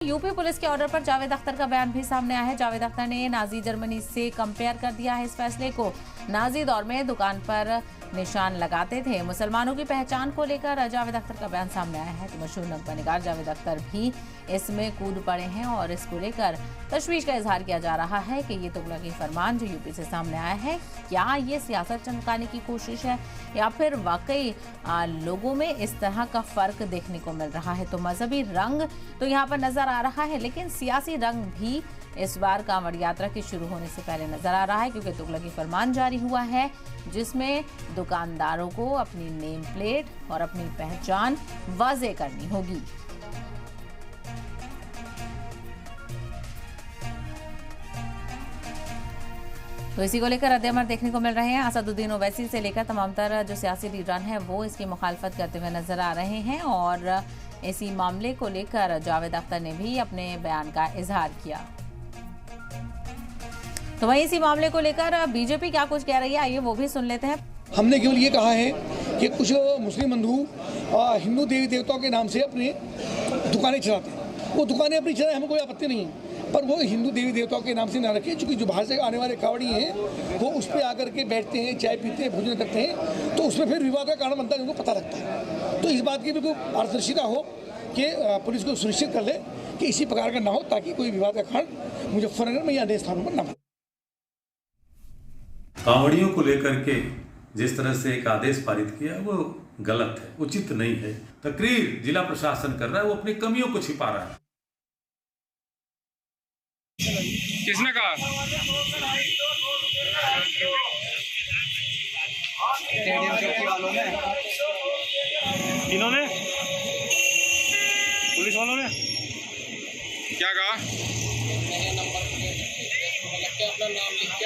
UP police के order पर जावेद अख्तर का बयान भी सामने आया है। जावेद अख्तर ने नाजी जर्मनी से कंपेयर कर दिया है इस फैसले को। नाजी दौर में दुकान पर निशान लगाते थे। मुसलमानों की पहचान को लेकर जावेद अख्तर का बयान सामने आया है। तो मशहूर नगमा निगार जावेद अख्तर भी इसमें कूद पड़े हैं और इसको लेकर तशवीश का इजहार किया जा रहा है कि ये तुगलकी फरमान जो यूपी से सामने आया है, क्या ये सियासत चमकाने की कोशिश है या फिर वाकई लोगों में इस तरह का फर्क देखने को मिल रहा है। तो मजहबी रंग तो यहाँ पर नजर आ रहा है, लेकिन सियासी रंग भी इस बार कांवड़ यात्रा के शुरू होने से पहले नजर आ रहा है, क्योंकि तुगलकी फरमान जारी हुआ है जिसमें दुकानदारों को अपनी नेम प्लेट और अपनी पहचान वाज़ेह करनी होगी। तो इसी को लेकर रद्द-ए-अमल देखने को मिल रहे हैं। असदुद्दीन ओवैसी से लेकर तमाम तरह जो सियासी लीडरान हैं वो इसकी मुखालफत करते हुए नजर आ रहे हैं और इसी मामले को लेकर जावेद अख्तर ने भी अपने बयान का इजहार किया। तो वहीं इसी मामले को लेकर बीजेपी क्या कुछ कह रही है, आइए वो भी सुन लेते हैं। हमने केवल ये कहा है कि कुछ मुस्लिम बंधु हिंदू देवी देवताओं के नाम से अपने दुकानें चलाते हैं। वो दुकानें अपनी चलाएं, हमें कोई आपत्ति नहीं है, पर वो हिंदू देवी देवताओं के नाम से ना रखें, क्योंकि जो बाहर से आने वाले कावड़ी हैं वो उस पर आकर के बैठते हैं, चाय पीते हैं, भोजन करते हैं, तो उसमें फिर विवाद का कारण बनता है, उनको पता लगता है। तो इस बात की बिल्कुल पारदर्शिता हो कि पुलिस को सुनिश्चित कर ले कि इसी प्रकार का ना हो, ताकि कोई विवाद का कारण मुजफ्फरनगर में या अन्य स्थानों पर न बने। कांवड़ियों को लेकर के जिस तरह से एक आदेश पारित किया वो गलत है, उचित नहीं है। तकरीर जिला प्रशासन कर रहा है, वो अपनी कमियों को छिपा रहा है। किसने कहा? इन्होंने, पुलिस वालों ने क्या कहा? मैंने नंबर प्लेट अपना नाम लिख के